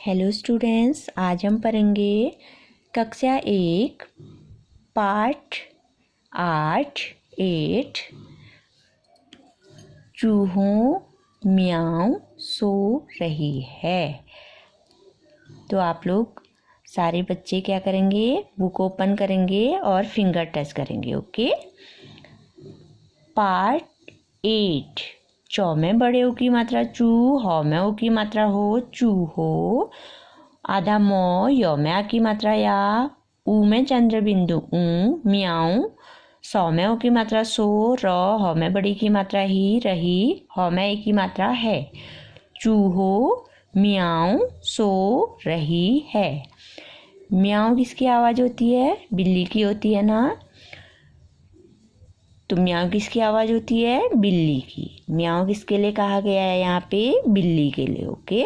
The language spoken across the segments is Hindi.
हेलो स्टूडेंट्स, आज हम पढ़ेंगे कक्षा 1 पाठ 8 चूहों म्याऊं सो रही है। तो आप लोग सारे बच्चे क्या करेंगे, बुक ओपन करेंगे और फिंगर टच करेंगे। ओके। पार्ट 8 चौ में बड़े ओ की मात्रा चू, हौ में ओ की मात्रा हो चूहो, आधा मौ, यो में आ की मात्रा या, ऊ में चंद्र बिंदु ऊ, म्याऊं, सौ में ओ की मात्रा सो, र, हौ में बड़ी की मात्रा ही, रही, हौ में ए की मात्रा है। चूहो म्याऊं सो रही है। म्याऊं किसकी आवाज़ होती है? बिल्ली की होती है ना। तो म्याऊं किसकी आवाज़ होती है? बिल्ली की। म्याऊं किसके लिए कहा गया है यहाँ पे? बिल्ली के लिए। ओके।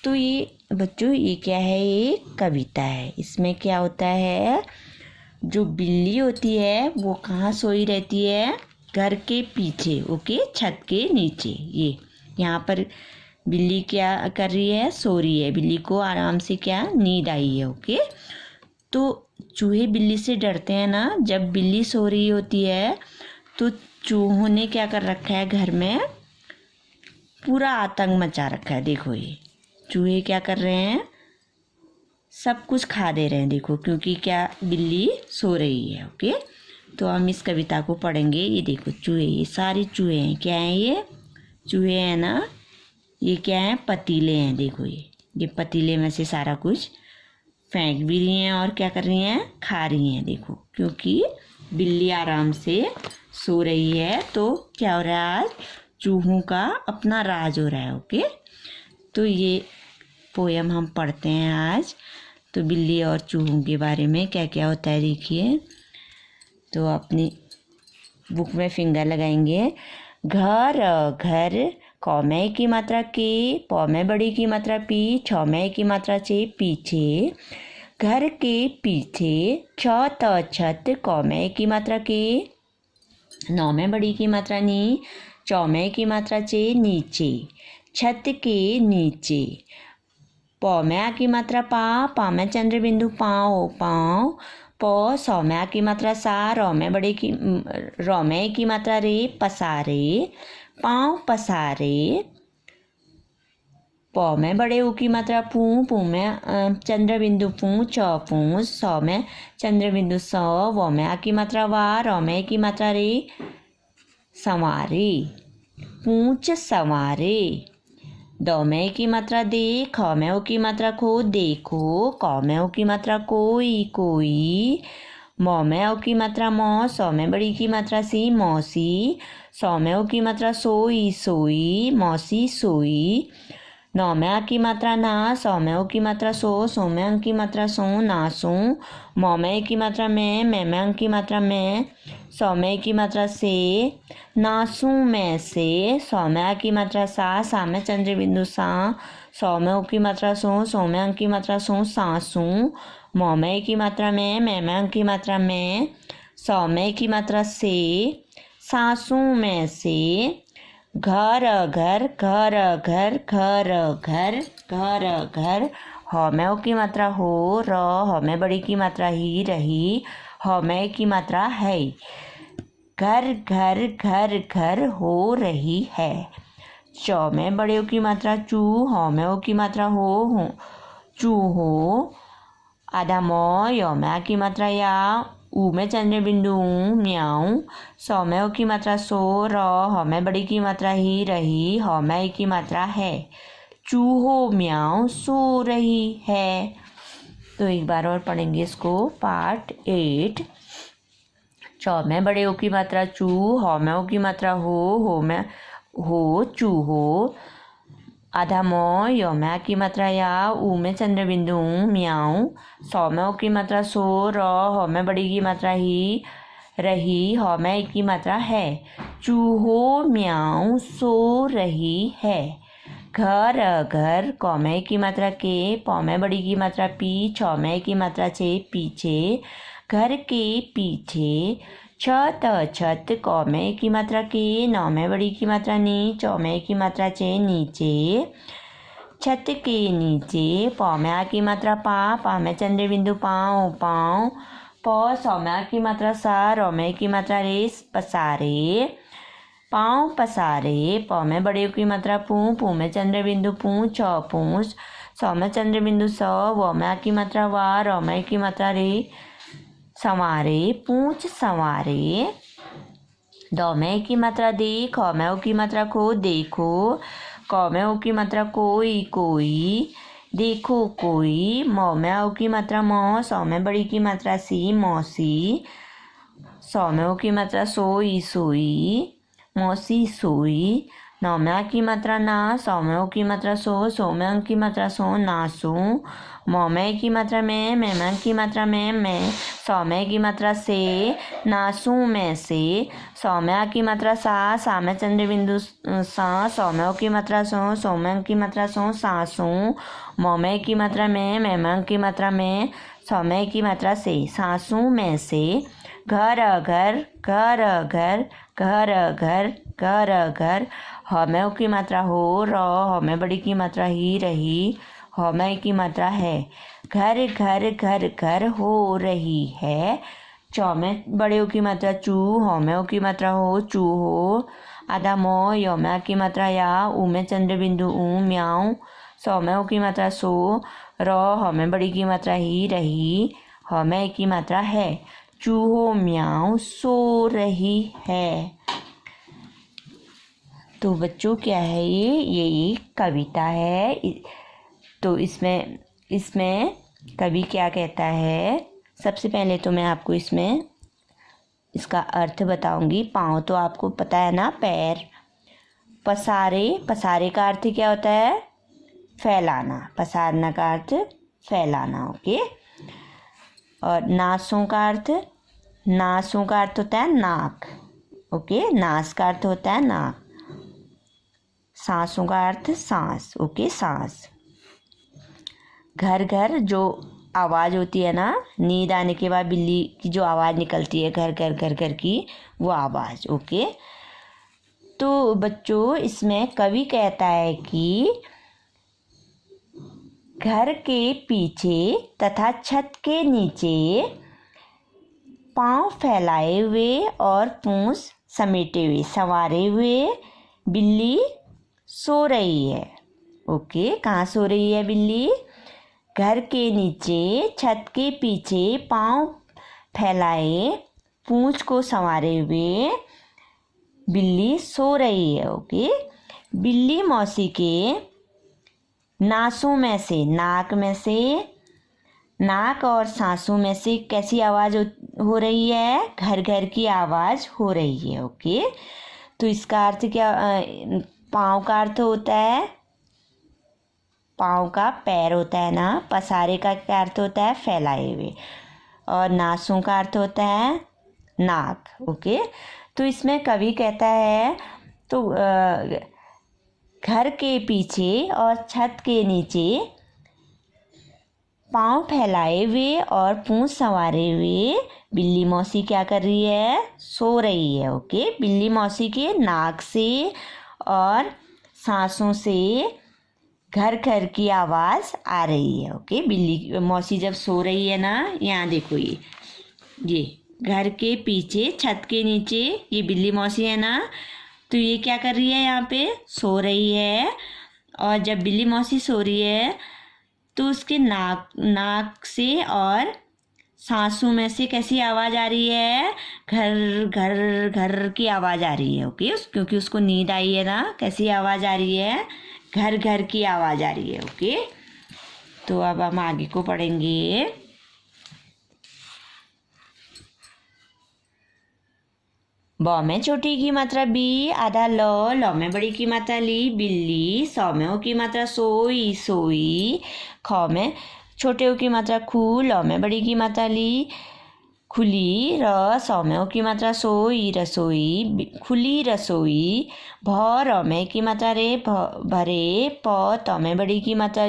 तो ये बच्चों, ये क्या है? ये कविता है। इसमें क्या होता है, जो बिल्ली होती है वो कहाँ सोई रहती है? घर के पीछे। ओके, छत के नीचे। ये यहाँ पर बिल्ली क्या कर रही है? सो रही है। बिल्ली को आराम से क्या नींद आई है। ओके। तो चूहे बिल्ली से डरते हैं ना। जब बिल्ली सो रही होती है तो चूहों ने क्या कर रखा है? घर में पूरा आतंक मचा रखा है। देखो, ये चूहे क्या कर रहे हैं? सब कुछ खा दे रहे हैं। देखो, क्योंकि क्या बिल्ली सो रही है। ओके। तो हम इस कविता को पढ़ेंगे। ये देखो चूहे, ये सारे चूहे हैं। क्या हैं ये? चूहे हैं ना। ये क्या है? पतीले हैं। देखो, ये पतीले में से सारा कुछ फेंक भी रही हैं और क्या कर रही हैं? खा रही हैं। देखो, क्योंकि बिल्ली आराम से सो रही है तो क्या हो रहा है? आज चूहों का अपना राज हो रहा है। ओके। तो ये पोयम हम पढ़ते हैं आज। तो बिल्ली और चूहों के बारे में क्या क्या होता है देखिए। तो अपनी बुक में फिंगर लगाएंगे। घर घर, कौ में की मात्रा के, पौ में बड़ी की मात्रा पी, छौ में की मात्रा चे, पीछे। घर के पीछे, छत छत, कौ में की मात्रा के, नौ में बड़ी की मात्रा नी, चौ में की मात्रा चे, नीचे। छत के नीचे, पौ में आ की मात्रा पा में चंद्र बिंदु पाँव, पाँव, पौ, सौ में आ की मात्रा सा, रौ में की मात्रा रे, पसारे, पाँव पसारे। पौ में बड़े ऊ की मात्रा पू, पू में चंद्र बिंदु पू, चौ पू, सौ में चंद्र बिंदु सौ, वौ में आ की मात्रा वा, रौ में की मात्रा रे, संवारे, पूंछ संवारे। दौ में की मात्रा दे, खौ में ओ की मात्रा खो, देखो, कौ में ओ की मात्रा कोई, कोई, मौ में ओ की मात्रा मौ, सौ में बड़ी की मात्रा सी, मौसी, सौ में ओ की मात्रा सोई, सोई, मौसी सोई। नौ में आ की मात्रा ना, सौ में ओ की मात्रा सो, सौ में अंक की मात्रा सो, नासू, मौ में की मात्रा में अंक की मात्रा में, सौ में की मात्रा से, नासू में से, सौ में आ की मात्रा सा में चंद्र बिंदु सा, सौ में ओ की मात्रा सौ में अंक की मात्रा सो, सासू, मौ में की मात्रा में अंक की मात्रा में, सौ में की मात्रा से, सासू में से। घर घर, घर घर, घर घर, घर घर, हौ में ओ की मात्रा हो, र, हौ में बड़ी की मात्रा ही, रही, हौ में की मात्रा है। घर घर, घर घर हो रही है। चौ में बड़े ओ की मात्रा चू, हौ में ओ की मात्रा हो चूहो, आधा मौ, यो में आ की मात्रा या, ऊ में चंद्र बिंदु म्याऊं, सौ में ओ की मात्रा सो, र, हौ में बड़ी की मात्रा ही, रही, हौ में की मात्रा है। चूहो म्याऊं सो रही है। तो एक बार और पढ़ेंगे इसको। पार्ट 8 चौ में बड़े ओ की मात्रा चू, हौ में ओ की मात्रा हो में हो चूहो, आधा मौ, यो में आ की मात्रा या, ऊ में चंद्र बिंदु म्याऊं, सौ में ओ की मात्रा सो, र, हौ में बड़ी की मात्रा ही, रही, हौ में की मात्रा है। चूहो म्याऊं सो रही है। घर घर, कौ में की मात्रा के, पौ में बड़ी की मात्रा पी, छौ में की मात्रा चे, पीछे। घर के पीछे, छत छत, कौ में की मात्रा के, नौ में बड़ी की मात्रा नी, चौ में की मात्रा चे, नीचे। छत के नीचे। प में आ की मात्रा पा में चंद्र बिंदु पाँव पाँव। प सौ में आ की मात्रा सा, र में की मात्रा रे, पसारे पाँव पसारे। प में बड़े की मात्रा पू में चंद्र बिंदु पूछ पूछ। सौ में चंद्र बिंदु सौ, व में आ की मात्रा वा, र में की मात्रा रे, संवारे पूछ संवारे। द में की मात्रा दे, ख में ओ की मात्रा खो, देखो। क में ओ की मात्रा कोई कोई, देखो कोई। म में ओ की मात्रा म, सौ में बड़ी की मात्रा सी, मौसी। सौ में ओ की मात्रा सोई सोई, मौसी सोई। नौ में आ की मात्रा ना, सौ में ओ की मात्रा सौ में अंक की मात्रा सो, नासू। म में की मात्रा में अंक की मात्रा मैं। सौ में की मात्रा से, नासू में से। सौ में आ की मात्रा सा में चंद्र बिंदु सा, सौ में ओ की मात्रा सौ में अंक की मात्रा सो, सासू। म में की मात्रा में अंक की मात्रा में। सौ में की मात्रा से, सासू में से। घर घर घर घर घर घर घर घर। ह में ओ की मात्रा हो, र। ह में बड़ी की मात्रा ही, रही। ह में की मात्रा है, घर घर घर घर हो रही है। चौ में बड़े ओ की मात्रा चू, ह में ओ की मात्रा हो, चूहो। आधा मो, य में आ की मात्रा या, ऊ में चंद्र बिंदु ऊ, म्याऊ। सौ में ओ की मात्रा सो, र। ह में बड़ी की मात्रा ही, रही। ह में की मात्रा है, चूहो म्याऊ सो रही है। तो बच्चों क्या है ये एक कविता है। तो इसमें कवि क्या कहता है, सबसे पहले तो मैं आपको इसमें इसका अर्थ बताऊंगी। पाँव तो आपको पता है ना, पैर। पसारे, पसारे का अर्थ क्या होता है, फैलाना। पसारना का अर्थ फैलाना, ओके। और नासों का अर्थ, नासों का अर्थ होता है नाक, ओके। नास का अर्थ होता है नाक। सांसों का अर्थ सांस, ओके, सांस। घर घर, जो आवाज़ होती है ना, नींद आने के बाद बिल्ली की जो आवाज़ निकलती है घर घर घर घर की, वो आवाज़, ओके। तो बच्चों इसमें कवि कहता है कि घर के पीछे तथा छत के नीचे पाँव फैलाए हुए और पूंछ समेटे हुए, संवारे हुए बिल्ली सो रही है, ओके। कहाँ सो रही है बिल्ली, घर के नीचे छत के पीछे पाँव फैलाए पूंछ को संवारे हुए बिल्ली सो रही है, ओके। बिल्ली मौसी के नासों में से, नाक में से, नाक और सांसों में से कैसी आवाज़ हो रही है, घर घर की आवाज़ हो रही है, ओके। तो इसका अर्थ क्या, पाँव का अर्थ होता है, पाँव का पैर होता है ना। पसारे का क्या अर्थ होता है, फैलाए हुए। और नासों का अर्थ होता है नाक, ओके। तो इसमें कवि कहता है, तो घर के पीछे और छत के नीचे पाँव फैलाए हुए और पूंछ संवारे हुए बिल्ली मौसी क्या कर रही है, सो रही है, ओके। बिल्ली मौसी के नाक से और सांसों से घर घर की आवाज़ आ रही है, ओके। बिल्ली मौसी जब सो रही है ना, यहाँ देखो ये घर के पीछे छत के नीचे ये बिल्ली मौसी है ना, तो ये क्या कर रही है, यहाँ पे सो रही है। और जब बिल्ली मौसी सो रही है तो उसके नाक से और सांसों में से कैसी आवाज़ आ रही है, घर घर घर की आवाज़ आ रही है, ओके। क्योंकि उसको नींद आई है ना, कैसी आवाज़ आ रही है, घर घर की आवाज़ आ रही है, ओके। तो अब हम आगे को पढ़ेंगे। ब में छोटी की मात्रा बी, आधा ल में बड़ी की मात्रा ली, बिल्ली। सौ में ओ की मात्रा सोई सोई। ख में छोटे ओ की मात्रा खू, ल में बड़ी की मात्रा ली, खुली। र सौ में ओ की मात्रा सोई रसोई, खुली रसोई। भ र में की मात्रा रे, भरे। प त में बड़ी की मात्रा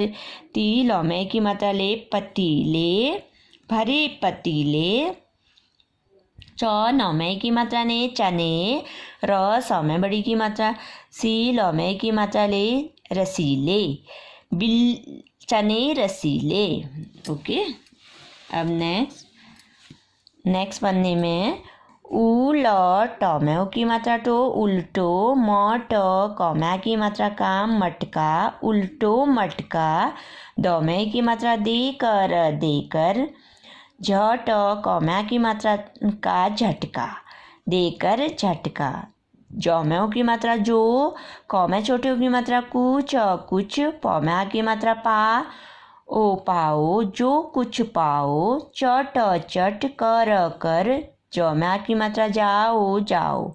ती, ल में की मात्रा ले, पतीले, भरे पतीले। च न में की मात्रा ने, चने। र स में बड़ी की मात्रा सी, ल में की मात्रा ले, रसीले। चने रसीले। ओके, अब नेक्स्ट पन्ने में उ ल ट में उ की मात्रा टो उल्टो, म ट क में की मात्रा का मटका उल्टो मटका, द में की मात्रा देकर, झ ट क में की मात्रा का झटका देकर झटका, ज में उ की मात्रा जो, क में छोटे उ की मात्रा कुछ, प में आ की मात्रा पा, ओ पाओ जो कुछ पाओ, चट चट कर, ज में आ की मात्रा जाओ,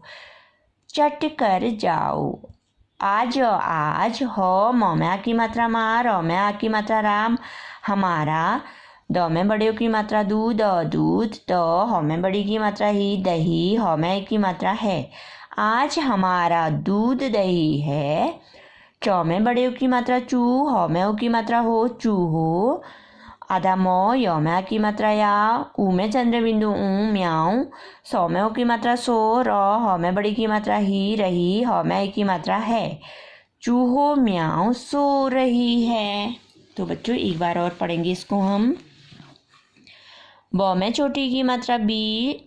चट कर जाओ, आज, ह म में आ की मात्रा मा, र में आ की मात्रा राम, हमारा, द में बड़े की मात्रा दूध, त ह में बड़ी की मात्रा ही, दही, ह में की मात्रा है, आज हमारा दूध दही है, च में बड़े की मात्रा चू, ह में की मात्रा हो, चूहो, आधा म, य में की मात्रा या, उ में चंद्र बिंदु ऊ, म्याऊ, सौ में की मात्रा सो, र, ह में बड़ी की मात्रा ही, रही, ह में की मात्रा है, चूहो म्याऊ सो रही है। तो बच्चों एक बार और पढ़ेंगे इसको हम। ब में छोटी की मात्रा बी,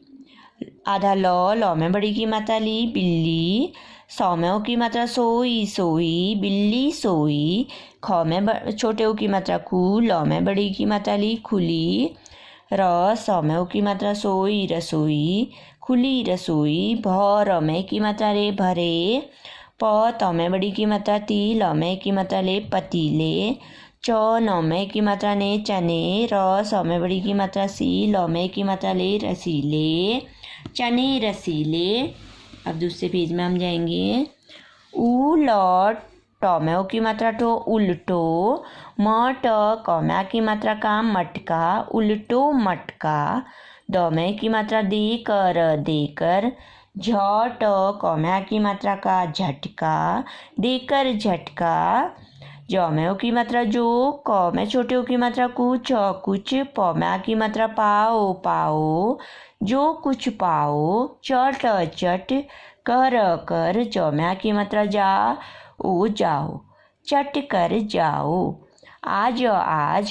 आधा ल में बड़ी की मात्रा ली, बिल्ली, सौ में ओ की मात्रा सोई, बिल्ली सोई, ख में छोटे ओ की मात्रा कू, ल में बड़ी की मात्रा ली, खुली, र, सौ में ओ की मात्रा सोई, रसोई, खुली रसोई, भ, र में की मात्रा रे, भरे, प, त में बड़ी की मात्रा ती, ल में की मात्रा ले, पतीले, च, न में की मात्रा ने, चने, र, स में बड़ी की मात्रा सी, ल में की मात्रा ले, रसीले, चने रसीले। अब दूसरे पेज में हम जाएंगे। उ ल ट में ओ की मात्रा टो उल्टो, म ट क में आ की मात्रा का मटका उल्टो मटका, द में की मात्रा देकर, झ ट क में आ की मात्रा का झटका देकर झटका, ज में ओ की मात्रा जो, क में छोटे ओ की मात्रा कुछ, प में आ की मात्रा पाओ, जो कुछ पाओ, चट चट कर, ज में आ की मात्रा जाओ, चट कर जाओ, आज,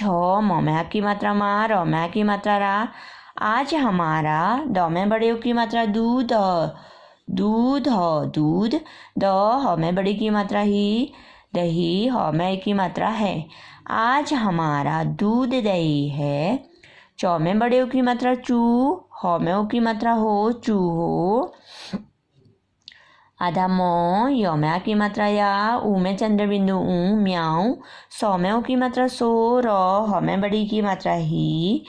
ह म में आ की मात्रा मा, र में आ की मात्रा रा, आज हमारा, द में बड़े की मात्रा दूध, द, ह में बड़ी की मात्रा ही, दही, ह में की मात्रा है, आज हमारा दूध दही है, च में बड़े की मात्रा चू, ह में की मात्रा हो, चूहो, आधा म, य में आ की मात्रा या, उ में चंद्र बिंदु ऊ, म्याऊ, सौ में की मात्रा सो, र, ह में बड़ी की मात्रा ही,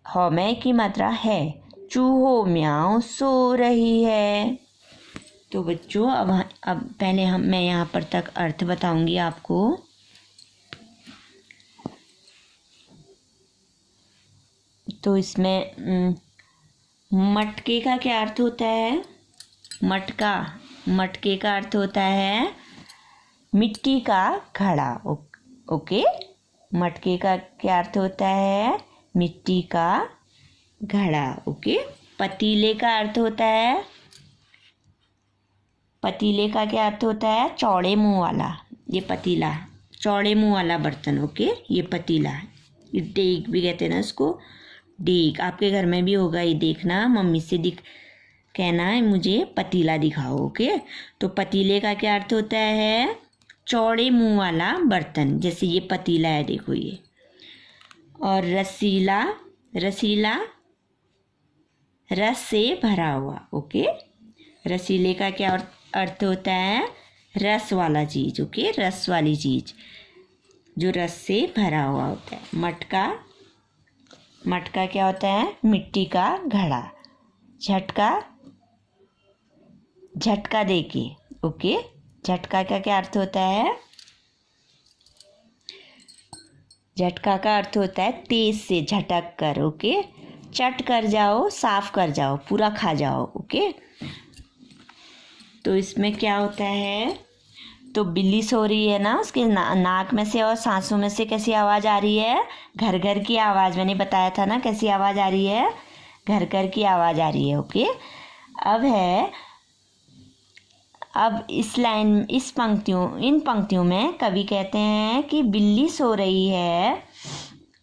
ह में की मात्रा है, चूहो म्याऊ सो रही है। तो बच्चों अब पहले मैं यहाँ पर तक अर्थ बताऊंगी आपको। तो इसमें मटके का क्या अर्थ होता है? मटके का अर्थ होता है मिट्टी का घड़ा। ओके, मटके का क्या अर्थ होता है? मिट्टी का घड़ा। ओके, पतीले का अर्थ होता है, पतीले का क्या अर्थ होता है? चौड़े मुंह वाला। ये पतीला, चौड़े मुंह वाला बर्तन। ओके, ये पतीला है। ये देग भी कहते हैं ना इसको, देग। आपके घर में भी होगा, ये देखना, मम्मी से कहना है मुझे पतीला दिखाओ। ओके, तो पतीले का क्या अर्थ होता है? चौड़े मुंह वाला बर्तन। जैसे ये पतीला है, देखो ये। और रसीला रस से भरा हुआ। ओके, रसीले का क्या अर्थ होता है? रस वाला चीज। ओके, रस वाली चीज जो रस से भरा हुआ होता है। मटका क्या होता है? मिट्टी का घड़ा। झटका देके। ओके, झटका का क्या अर्थ होता है? झटका का अर्थ होता है तेज से, झटक कर। ओके, चट कर जाओ, साफ कर जाओ, पूरा खा जाओ। ओके, तो इसमें क्या होता है? तो बिल्ली सो रही है ना, उसके नाक में से और सांसों में से कैसी आवाज़ आ रही है? घर घर की आवाज़। मैंने बताया था ना कैसी आवाज़ आ रही है? घर घर की आवाज़ आ रही है। ओके, अब है अब इन पंक्तियों में कवि कहते हैं कि बिल्ली सो रही है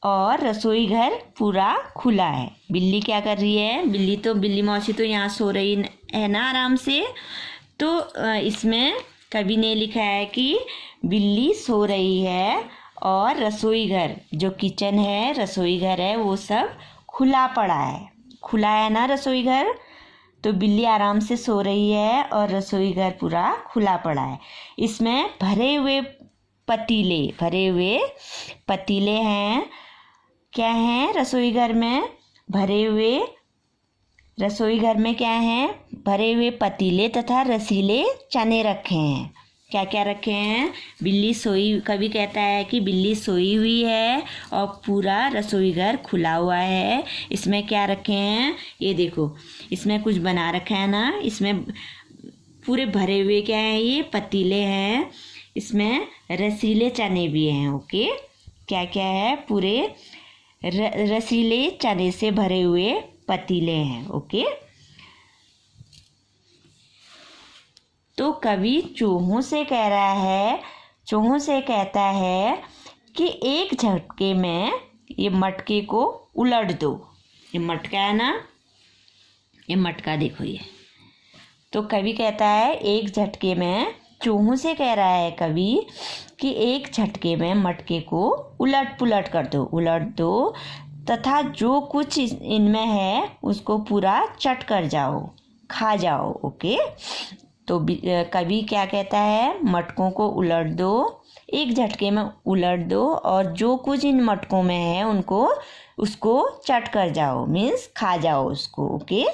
और रसोई घर पूरा खुला है। बिल्ली क्या कर रही है? बिल्ली मौसी तो यहाँ सो रही है ना आराम से। तो इसमें कवि ने लिखा है कि बिल्ली सो रही है और रसोई घर, जो किचन है, रसोई घर है, वो सब खुला पड़ा है। खुला है ना रसोई घर, तो बिल्ली आराम से सो रही है और रसोई घर पूरा खुला पड़ा है। इसमें भरे हुए पतीले हैं। क्या हैं रसोई घर में? रसोई घर में क्या है? भरे हुए पतीले तथा रसीले चने रखे हैं। क्या क्या रखे हैं? कवि कहता है कि बिल्ली सोई हुई है और पूरा रसोई घर खुला हुआ है। इसमें क्या रखे हैं? ये देखो, इसमें कुछ बना रखा है ना। इसमें पूरे भरे हुए क्या है? ये पतीले हैं। इसमें रसीले चने भी हैं। ओके, क्या क्या है? पूरे रसीले चने से भरे हुए पतीले हैं। ओके, तो कवि चूहों से कहता है कि एक झटके में ये मटके को उलट दो। ये मटका है ना, ये मटका देखो ये। तो कवि कहता है एक झटके में, चूहों से कह रहा है कवि कि एक झटके में मटके को उलट दो तथा जो कुछ इनमें है उसको पूरा चट कर जाओ, खा जाओ। ओके, तो कवि क्या कहता है? मटकों को उलट दो, एक झटके में उलट दो और जो कुछ इन मटकों में है उसको चट कर जाओ, मीन्स खा जाओ उसको। ओके,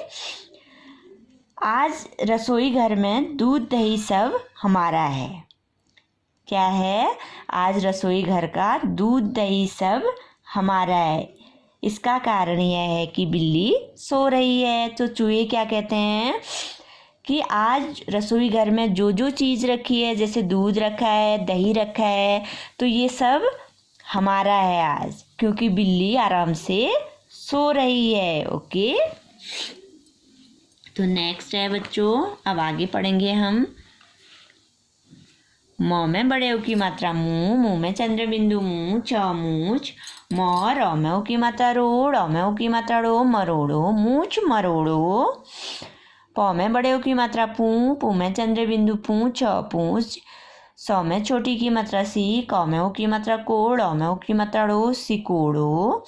आज रसोई घर में दूध दही सब हमारा है। क्या है? आज रसोई घर का दूध दही सब हमारा है। इसका कारण यह है कि बिल्ली सो रही है। तो चूहे क्या कहते हैं कि आज रसोई घर में जो जो चीज़ रखी है, जैसे दूध रखा है, दही रखा है, तो ये सब हमारा है आज, क्योंकि बिल्ली आराम से सो रही है। ओके, तो नेक्स्ट है बच्चों, अब आगे पढ़ेंगे हम। म में बड़े ओ की मात्रा मुँह, मुँह में चंद्र बिंदु मुँह, च मूछ, म र में ओ की मात्रा रो, ड़ में ओ की मात्रा ड़ो, मरोड़ो, मूछ मरोड़ो। प में बड़े ओ की मात्रा पू, पू में चंद्र बिंदु पू, छ पूछ, स में छोटी की मात्रा सी, क में ओ की मात्रा को, ड़ में ओ की मात्रा ड़ो, सिकोड़ो।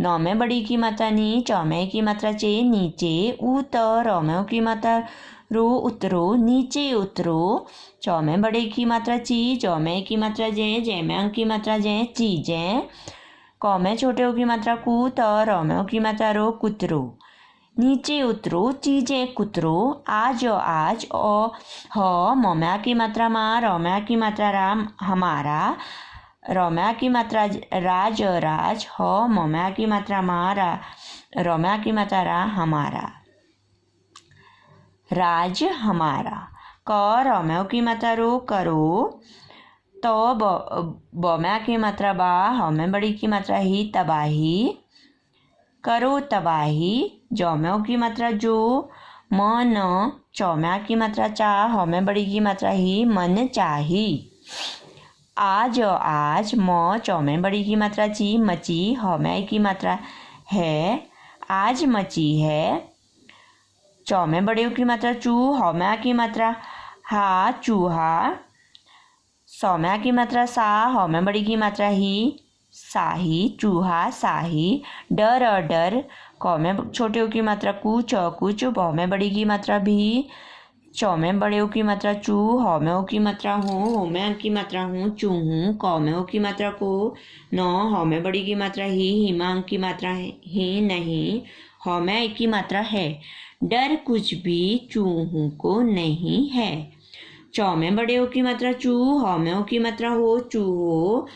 न में बड़ी की मात्रा नी, च में की मात्रा चे, नीचे, उ त, र में ओ की मात्रा रो, उतरो, नीचे उतरो। च में बड़े की मात्रा ची, ज में की मात्रा जे में अंक की मात्रा जे, चीजें। क में छोटे ओ की मात्रा कू, त, र में ओ की मात्रा रो, कुतरो, नीचे उतरो, चीजें कुतरो। आज ओ ह, म में की मात्रा माँ, र में की मात्रा राम, हमारा, र में की मात्रा राज, ह, म में की मात्रा माँ, र में की मात्रा रा, हमारा, राज हमारा। क, र में की मात्रा रो, करो। तो ब में की मात्रा बा, ह में बड़ी की मात्रा ही, तबाही, करो तबाही। ज में की मात्रा जो, म न, च में की मात्रा चा, ह में बड़ी की मात्रा ही, मन चाही। आज म, च में बड़ी की मात्रा ची, मची, ह में की मात्रा है, आज मची है। च में बड़े की मात्रा चू, ह में की मात्रा हा, चूहा। स में की मात्रा सा, ह में बड़ी की मात्रा ही, साही, चूहा, साही। डर, क में छोटे की मात्रा कू, च कुछ, ब में बड़ी की मात्रा भी, च में बड़े की मात्रा चू, ह में की मात्रा हो में की मात्रा हूँ, चूहू। क में की मात्रा को, न, ह में बड़ी की मात्रा ही, हिमांक की मात्रा ही, नहीं, ह में की मात्रा है। डर कुछ भी चूहों को नहीं है। च में बड़े की मात्रा चू, ह में की मात्रा हो, चूहो,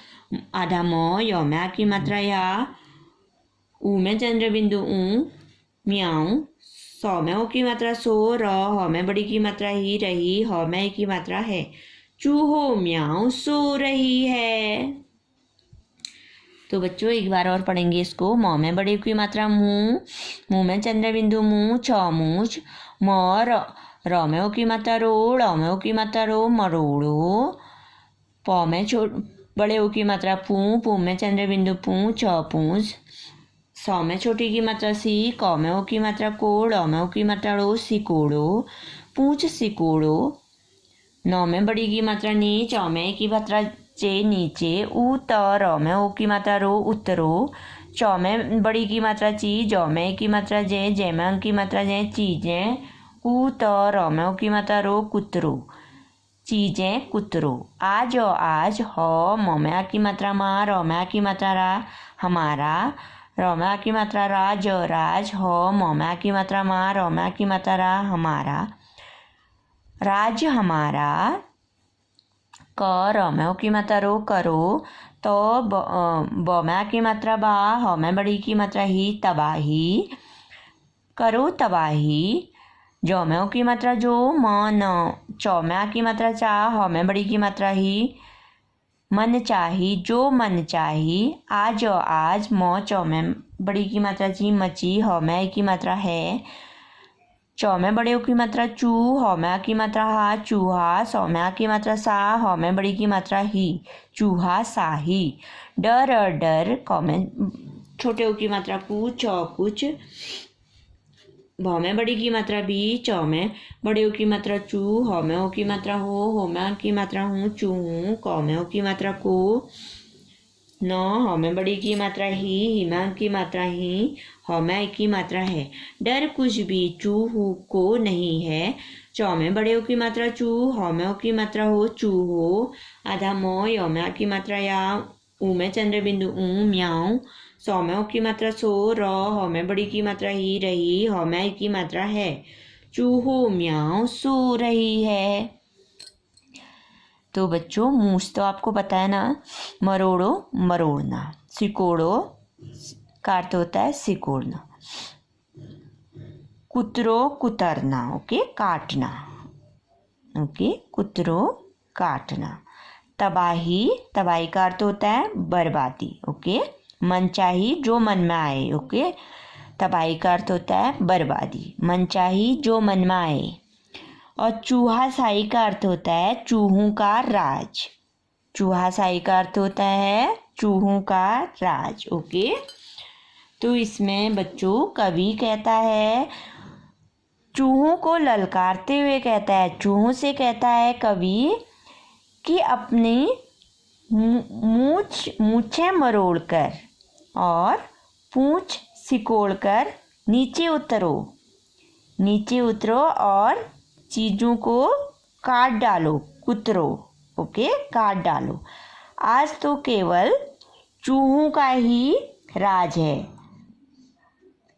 आधा म, य में की मात्रा या, ऊ में चंद्र बिंदु ऊ, म्याऊ। स में की मात्रा सो, र, ह में बड़ी की मात्रा ही, रही, ह में की मात्रा है। चूहो म्याऊ सो रही है। तो बच्चों एक बार और पढ़ेंगे इसको। म में बड़े की मात्रा मुँह, मुँह में चंद्र बिंदु मुँह, छ मूछ, म रौ में ओ की मात्रा रो, ड़ में ओ की मात्रा रो, मरोड़ो। पौ में बड़े ओ की मात्रा पू में चंद्र बिंदु पू, च पूंछ। सौ में छोटी की मात्रा सी, कौ में ओ की मात्रा को, ड़ में ओ की मात्रा ड़ो, सिकोड़ो, पूंछ सिकोड़ो। नौ में बड़ी की मात्रा नी, चौ में की मात्रा चे, नीचे। ऊ त र में ओ की मात्रा रो, उतरो। चौ में बड़ी की मात्रा ची, जौ में की मात्रा जय में अंक की मात्रा जय, चीजें। ऊ त र में ओ की मात्रा रो, कुतरो, चीजें कुतरो। आज आज, ह म में आ की मात्रा मा, र में आ की मात्रा रा, हमारा। र में आ की मात्रा राज, राज। ह म में आ की मात्रा मा, र में आ की मात्रा रा, हमारा। राज हमारा। क र में ओ की मात्रा रो, करो। तो ब में आ की मात्रा बा, ह में बड़ी की मात्रा ही, तबाही, करो तबाही। जौ में ओ की मात्रा जो, म न। चौ में आ की मात्रा चा, ह में बड़ी की मात्रा ही, मन चाही, जो मन चाही। आज आज, म चौ में बड़ी की मात्रा ची, मची। ह में की मात्रा है, चौ में बड़े की मात्रा चू, ह में आ की मात्रा हा, चूहा। सौ में आ की मात्रा सा, ह में बड़ी की मात्रा ही, चूहा साही। डर डर, क में छोटे ओ की मात्रा कु, चौ कुछ। भ में बड़ी की मात्रा बी, चौ में बड़े ओ की मात्रा चू, ह में ओ की मात्रा हो में आ की मात्रा हूँ, चूहू। क में ओ की मात्रा को, न। ह में बड़ी की मात्रा ही में आ की मात्रा ही, ह में आ की मात्रा है। डर कुछ भी चूहू को नहीं है। चौ में बड़े ओ की मात्रा चू, ह में ओ की मात्रा हो, चूहो। आधा म, य में आ की मात्रा या, ऊ में चंद्र बिंदु ऊ, म्याऊ। सौ में ओ की मात्रा सो, र। ह में बड़ी की मात्रा ही, रही। ह में आ की मात्रा है, चूहो म्याऊ सो रही है। तो बच्चों मूछ तो आपको पता है ना, मरोड़ो मरोड़ना, सिकोड़ो का अर्थ होता है सिकोड़ना, कुतरो कुतरना, ओके काटना, ओके कुतरो काटना। तबाही, तबाही का अर्थ होता है बर्बादी, ओके। मनचाही, जो मन में आए, ओके। तबाही का अर्थ होता है बर्बादी, मनचाही जो मन में आए। और चूहा साई का अर्थ होता है चूहों का राज, चूहा साई का अर्थ होता है चूहों का राज, ओके। तो इसमें बच्चों कवि कहता है, चूहों को ललकारते हुए कहता है, चूहों से कहता है कवि कि अपनी मूछें मरोड़कर और पूंछ सिकोड़कर नीचे उतरो, नीचे उतरो और चीज़ों को काट डालो, कुतरो, ओके काट डालो। आज तो केवल चूहों का ही राज है,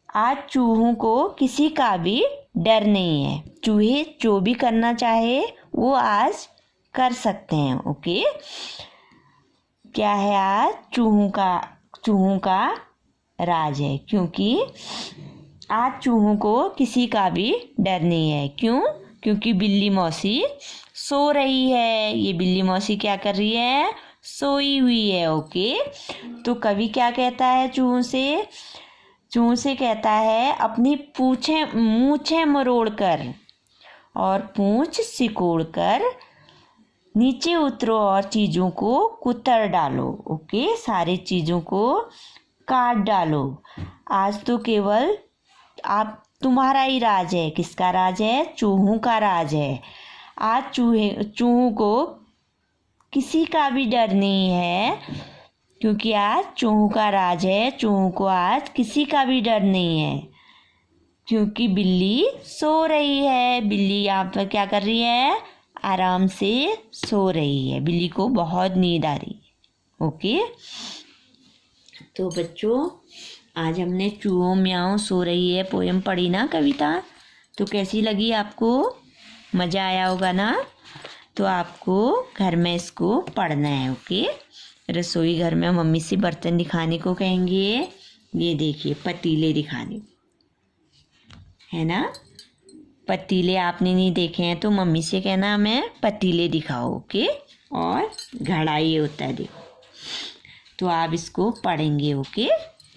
आज चूहों को किसी का भी डर नहीं है, चूहे जो भी करना चाहे वो आज कर सकते हैं, ओके। क्या है आज चूहों का राज है, क्योंकि आज चूहों को किसी का भी डर नहीं है। क्यों? क्योंकि बिल्ली मौसी सो रही है, ये बिल्ली मौसी क्या कर रही है, सोई हुई है, ओके। तो कवि क्या कहता है चूहों से, चूहों से कहता है अपनी मूछें मरोड़कर और पूंछ सिकोड़कर नीचे उतरो और चीज़ों को कुतर डालो, ओके सारी चीज़ों को काट डालो। आज तो केवल आप तुम्हारा ही राज है, किसका राज है, चूहों का राज है। आज चूहों को किसी का भी डर नहीं है, क्योंकि आज चूहों का राज है, चूहों को आज किसी का भी डर नहीं है, क्योंकि बिल्ली सो रही है। बिल्ली यहाँ पर क्या कर रही है, आराम से सो रही है, बिल्ली को बहुत नींद आ रही है, ओके। तो बच्चों आज हमने चूहों म्याऊं सो रही है पोयम पढ़ी ना, कविता, तो कैसी लगी आपको, मज़ा आया होगा ना। तो आपको घर में इसको पढ़ना है, ओके। रसोई घर में मम्मी से बर्तन दिखाने को कहेंगे, ये देखिए पतीले दिखाने है ना, पतीले आपने नहीं देखे हैं तो मम्मी से कहना हमें पतीले दिखाओ, ओके। और घड़ा ये होता है देखो, तो आप इसको पढ़ेंगे, ओके,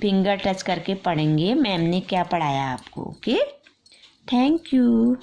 फिंगर टच करके पढ़ेंगे मैम ने क्या पढ़ाया आपको, ओके। Thank you.